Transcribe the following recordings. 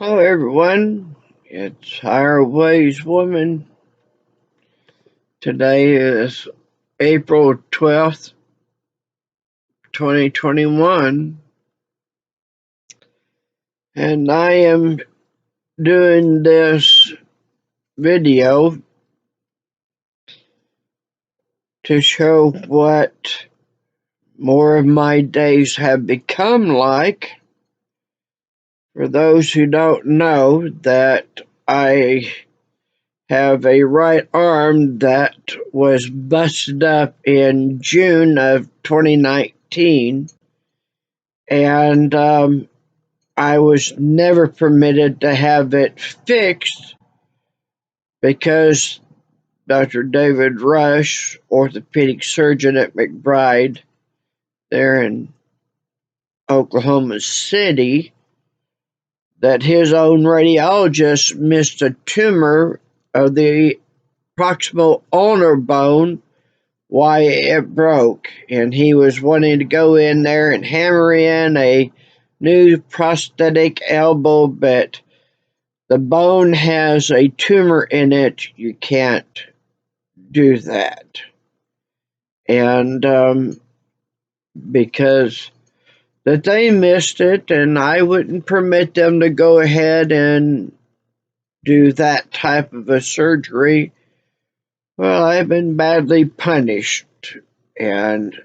Hello, everyone. It's Higher Ways Woman. Today is April 12th, 2021, and I am doing this video to show what more of my days have become like. For those who don't know, that I have a right arm that was busted up in June of 2019, and I was never permitted to have it fixed because Dr. David Rush, orthopedic surgeon at McBride, there in Oklahoma City, that his own radiologist missed a tumor of the proximal ulnar bone why it broke, and he was wanting to go in there and hammer in a new prosthetic elbow, but the bone has a tumor in it. You can't do that. And because that they missed it, and I wouldn't permit them to go ahead and do that type of a surgery, well, I've been badly punished. And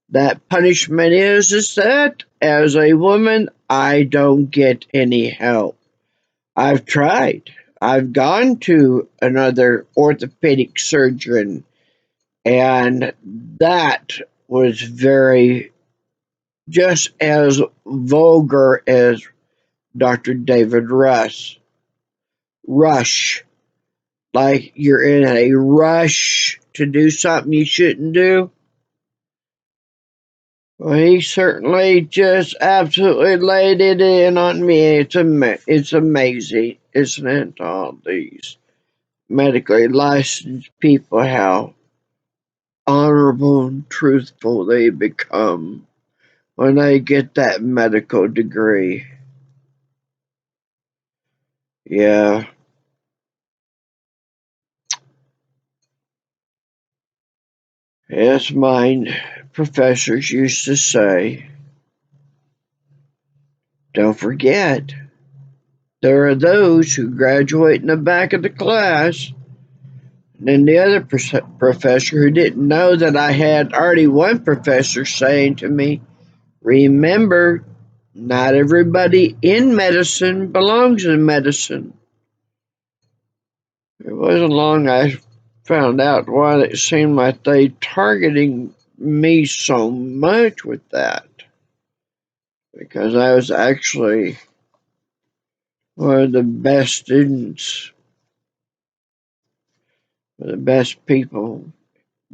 that punishment is that as a woman, I don't get any help. I've tried. I've gone to another orthopedic surgeon, and that was very just as vulgar as Dr. David Rush. Like you're in a rush to do something you shouldn't do. Well, he certainly just absolutely laid it in on me. It's amazing, isn't it? All these medically licensed people, how honorable and truthful they become when they get that medical degree. Yeah. As mine professors used to say, don't forget, there are those who graduate in the back of the class. And then the other professor who didn't know that I had already one professor saying to me, remember, not everybody in medicine belongs in medicine. It wasn't long I found out why it seemed like they targeting me so much with that. Because I was actually one of the best students, the best people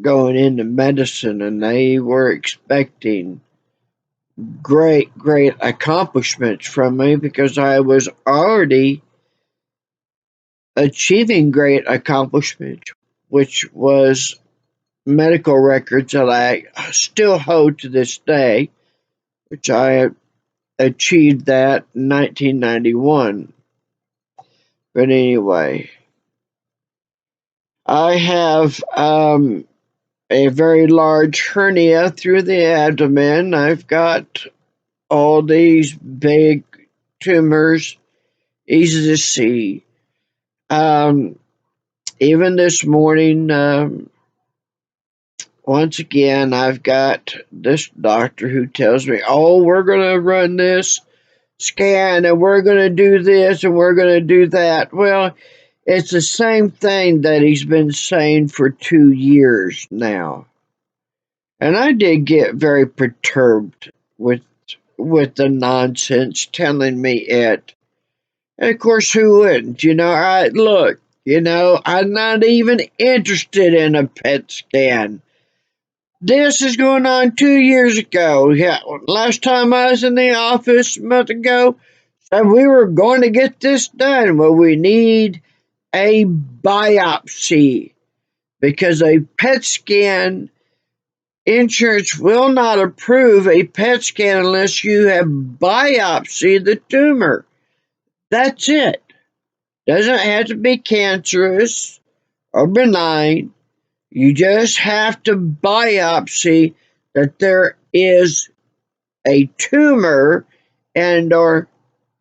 going into medicine, and they were expecting great accomplishments from me because I was already achieving great accomplishments, which was medical records that I still hold to this day, which I achieved that in 1991. But anyway, I have a very large hernia through the abdomen. I've got all these big tumors, easy to see. Even this morning, once again, I've got this doctor who tells me, oh, we're going to run this scan and we're going to do this and we're going to do that. Well, it's the same thing that he's been saying for 2 years now. And I did get very perturbed with the nonsense telling me it. And of course, who wouldn't? Look, I'm not even interested in a PET scan. This is going on 2 years ago. Yeah, last time I was in the office a month ago, said we were going to get this done. Well, we need a biopsy because a PET scan, insurance will not approve a PET scan unless you have biopsied the tumor. That's it. Doesn't have to be cancerous or benign. You just have to biopsy that there is a tumor and or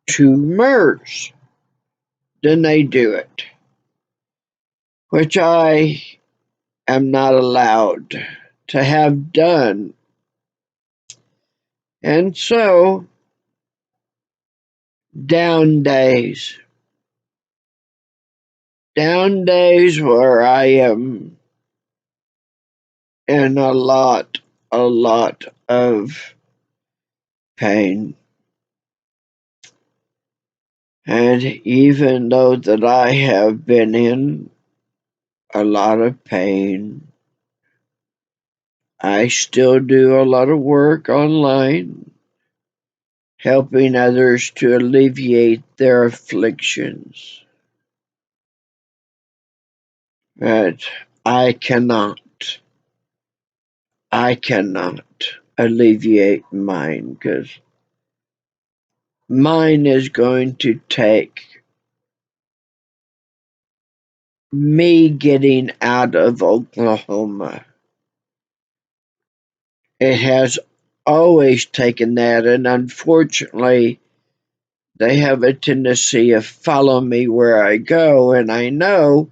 tumors. Then they do it, which I am not allowed to have done. And so, down days. Down days where I am in a lot of pain. And even though that I have been in a lot of pain, I still do a lot of work online, helping others to alleviate their afflictions. But I cannot, I cannot alleviate mine because mine is going to take me getting out of Oklahoma. It has always taken that, and unfortunately, they have a tendency of follow me where I go, and I know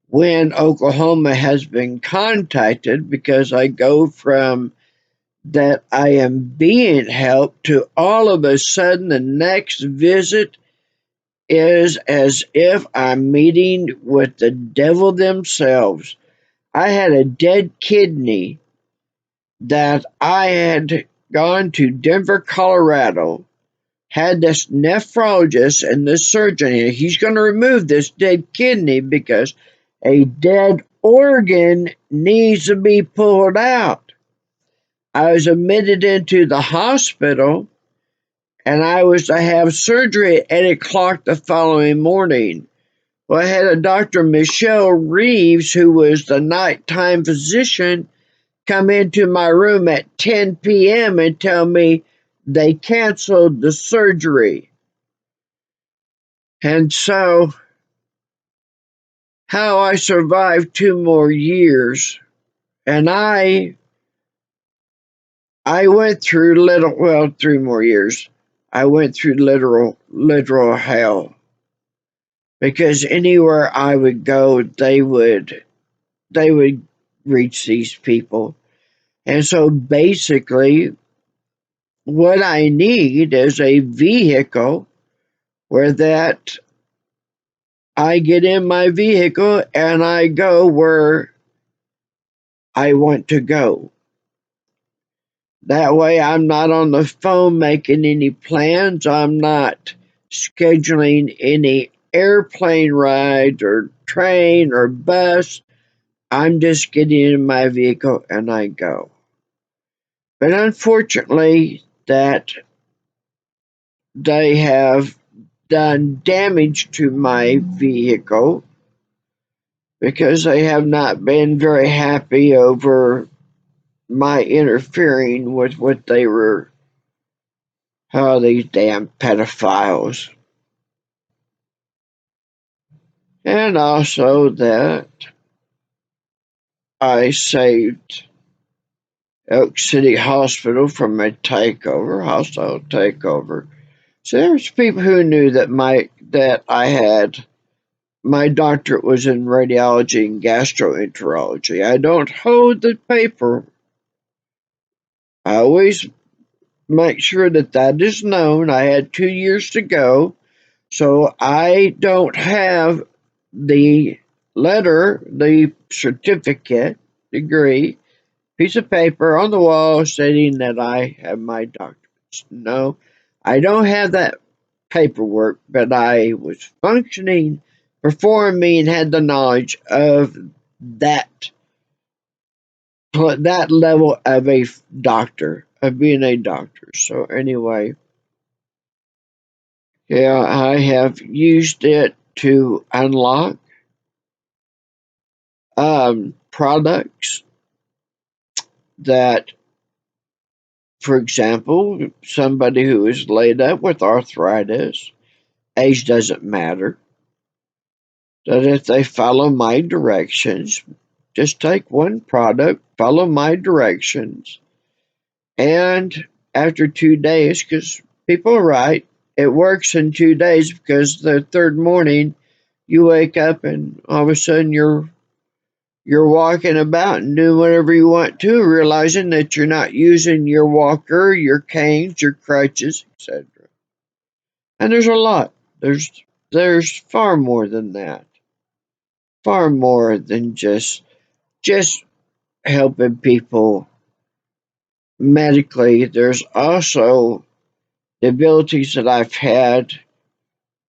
when Oklahoma has been contacted because I go from that I am being helped to all of a sudden the next visit is as if I'm meeting with the devil themselves. I had a dead kidney that I had gone to Denver, Colorado, had this nephrologist and this surgeon here. He's going to remove this dead kidney because a dead organ needs to be pulled out. I was admitted into the hospital and I was to have surgery at 8 o'clock the following morning. Well, I had a Dr. Michelle Reeves, who was the nighttime physician, come into my room at 10 p.m. and tell me they canceled the surgery. And so, how I survived 2 more years, and I went through 3 more years. I went through literal hell because anywhere I would go, they would reach these people. And so basically, what I need is a vehicle where that I get in my vehicle and I go where I want to go. That way, I'm not on the phone making any plans. I'm not scheduling any airplane rides or train or bus. I'm just getting in my vehicle and I go. But unfortunately, that they have done damage to my vehicle because they have not been very happy over my interfering with what they were, oh, these damn pedophiles. And also that I saved Elk City Hospital from a hostile takeover. So there's people who knew that I had my doctorate was in radiology and gastroenterology. I don't hold the paper. I always make sure that that is known. I had 2 years to go, so I don't have the letter, the certificate, degree, piece of paper on the wall stating that I have my doctorates. No, I don't have that paperwork, but I was functioning, performing, and had the knowledge of that that level of a doctor, of being a doctor. So anyway, yeah, I have used it to unlock products that, for example, somebody who is laid up with arthritis age doesn't matter. That if they follow my directions, just take one product, follow my directions, and after 2 days, because people are right, it works in 2 days because the third morning you wake up and all of a sudden you're walking about and doing whatever you want to, realizing that you're not using your walker, your canes, your crutches, etc. And there's a lot. There's far more than that. Far more than just helping people medically. There's also the abilities that I've had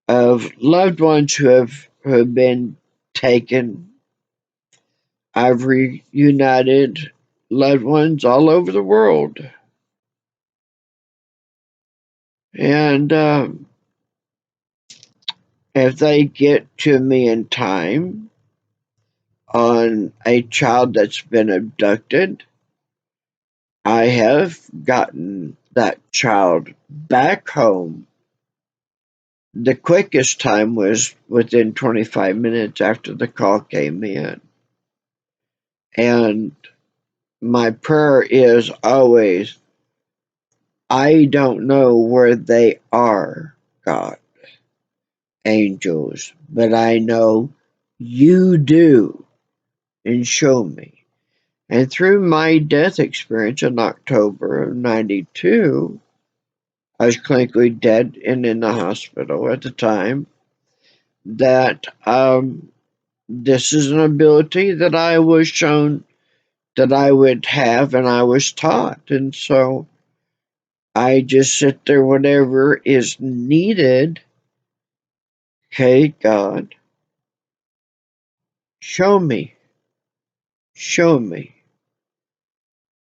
of loved ones who have been taken. I've reunited loved ones all over the world. And if they get to me in time on a child that's been abducted, I have gotten that child back home. The quickest time was within 25 minutes after the call came in. And my prayer is always, I don't know where they are, God, angels, but I know you do, and show me. And through my death experience in October of 92, I was clinically dead and in the hospital at the time. That this is an ability that I was shown that I would have, and I was taught. And so I just sit there, whatever is needed. Okay, God, show me, show me.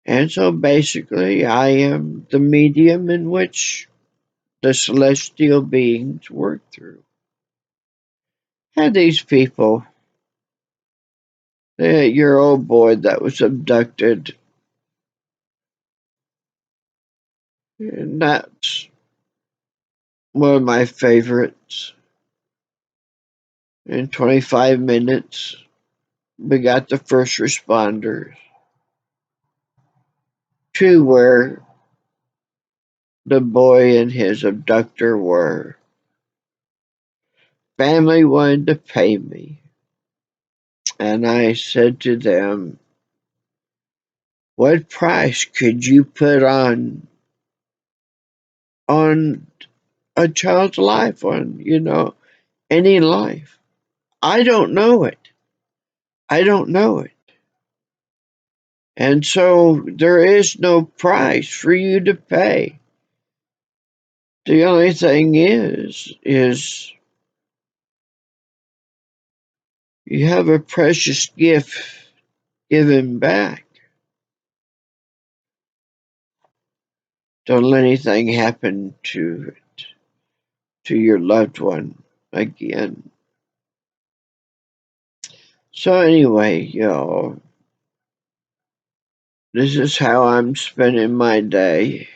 And so basically, I am the medium in which the celestial beings work through. And these people, your old boy that was abducted, and that's one of my favorites. In 25 minutes, we got the first responders to where the boy and his abductor were. Family wanted to pay me, and I said to them, what price could you put on a child's life, on any life? I don't know it. I don't know it. And so there is no price for you to pay. The only thing is you have a precious gift given back. Don't let anything happen to your loved one again. So anyway, this is how I'm spending my day.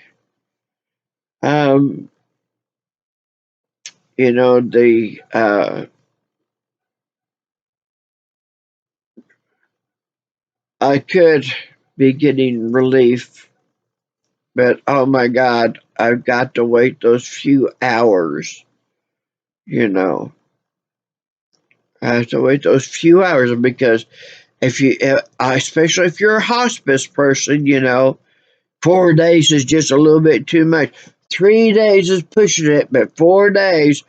Um, the I could be getting relief, but oh my God, I've got to wait those few hours. You know, I have to wait those few hours because if you, especially if you're a hospice person, 4 days is just a little bit too much. 3 days is pushing it, but 4 days.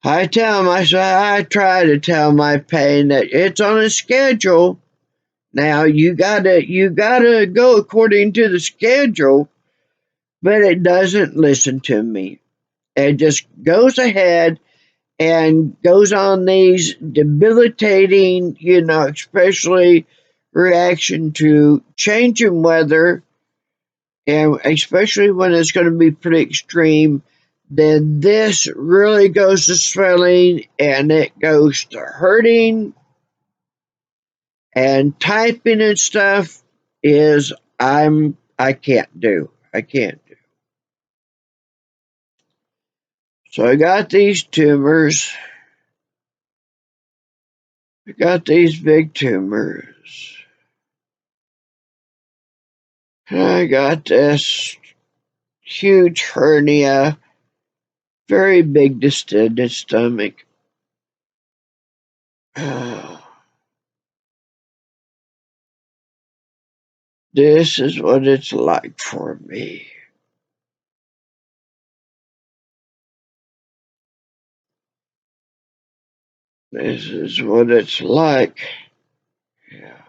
I tell myself, I try to tell my pain that it's on a schedule. Now you gotta go according to the schedule, but it doesn't listen to me. It just goes ahead and goes on these debilitating, especially reaction to changing weather, and especially when it's going to be pretty extreme. Then this really goes to swelling, and it goes to hurting, and typing and stuff is I can't do. I can't do. So I got these tumors. I got these big tumors. And I got this huge hernia, very big distended stomach. This is what it's like for me. This is what it's like. Yeah.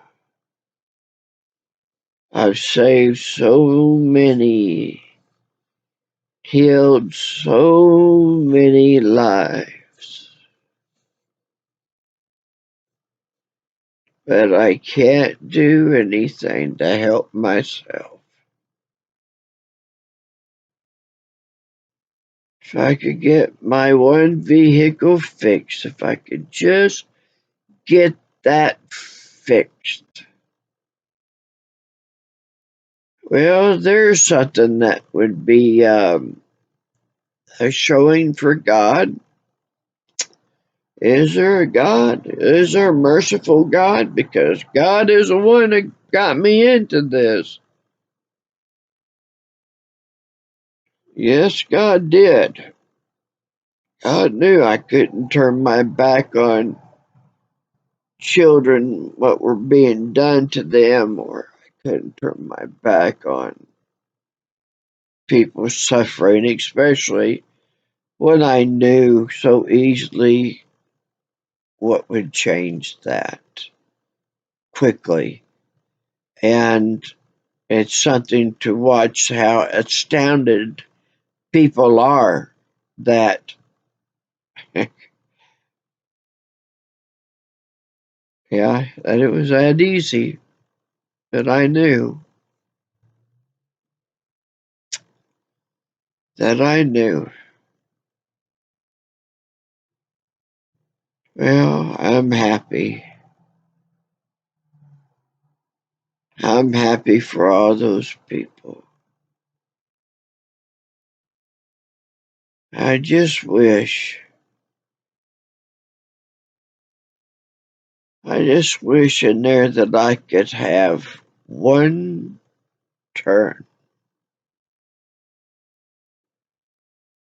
I've saved so many, healed so many lives, but I can't do anything to help myself. If I could get my one vehicle fixed, if I could just get that fixed. Well, there's something that would be a showing for God. Is there a God? Is there a merciful God? Because God is the one that got me into this. Yes, God did. God knew I couldn't turn my back on children, what were being done to them, or I couldn't turn my back on people suffering, especially when I knew so easily what would change that quickly. And it's something to watch how astounded people are that, yeah, that it was that easy, that I knew, that I knew. Well, I'm happy. I'm happy for all those people. I just wish in there that I could have one turn,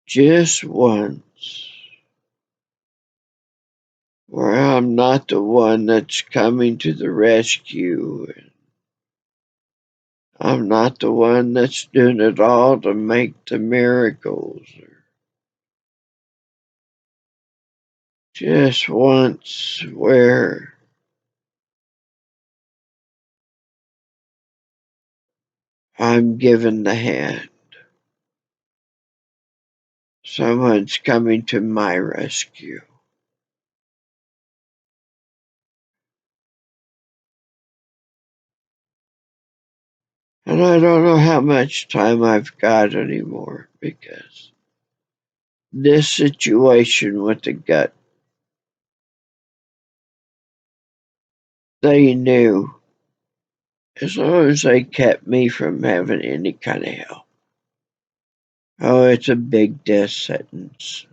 just once, where I'm not the one that's coming to the rescue. I'm not the one that's doing it all to make the miracles. Just once where I'm given the hand. Someone's coming to my rescue. And I don't know how much time I've got anymore because this situation with the gut, they knew as long as they kept me from having any kind of help. Oh, it's a big death sentence.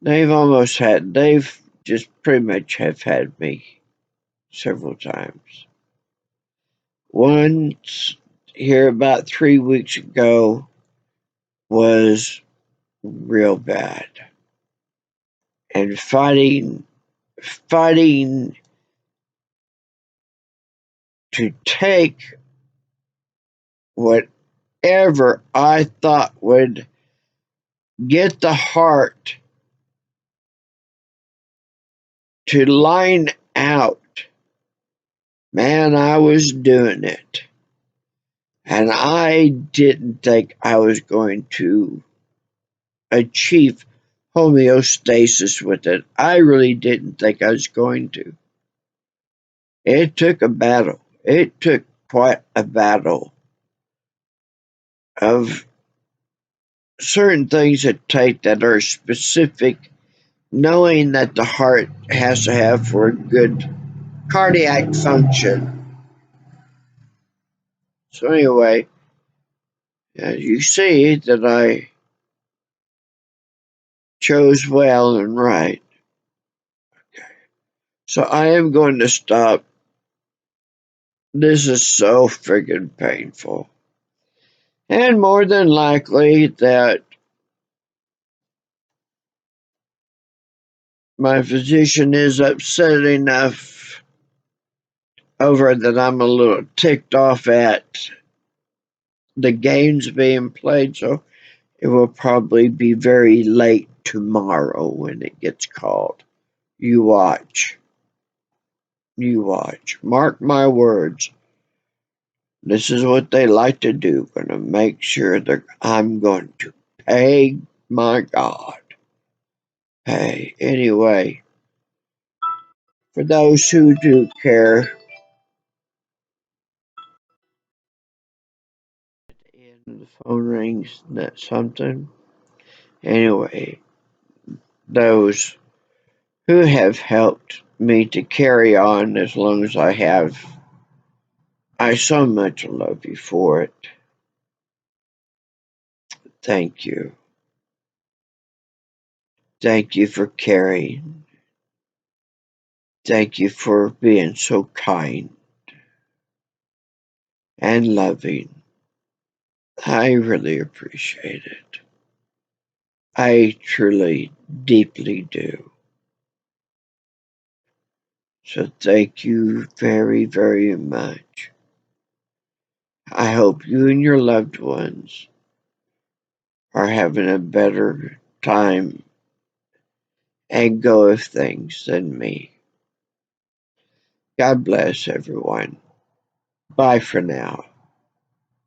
They've just pretty much have had me several times. Once here about 3 weeks ago was real bad. And fighting to take whatever I thought would get the heart to line out. Man, I was doing it. And I didn't think I was going to achieve homeostasis with it. I really didn't think I was going to. It took a battle. It took quite a battle of certain things that take that are specific, knowing that the heart has to have for a good cardiac function. So anyway, you see that chose well and right. So I am going to stop. This is so friggin' painful. And more than likely that my physician is upset enough over that I'm a little ticked off at the games being played, so it will probably be very late tomorrow when it gets called. You watch. You watch. Mark my words. This is what they like to do. Gonna make sure that I'm going to pay. My God. Hey, anyway, for those who do care, and the phone rings, that's something. Anyway, those who have helped me to carry on as long as I have, I so much love you for it. Thank you. Thank you for caring. Thank you for being so kind and loving. I really appreciate it. I truly, deeply do. So thank you very, very much. I hope you and your loved ones are having a better time and go of things than me. God bless everyone. Bye for now.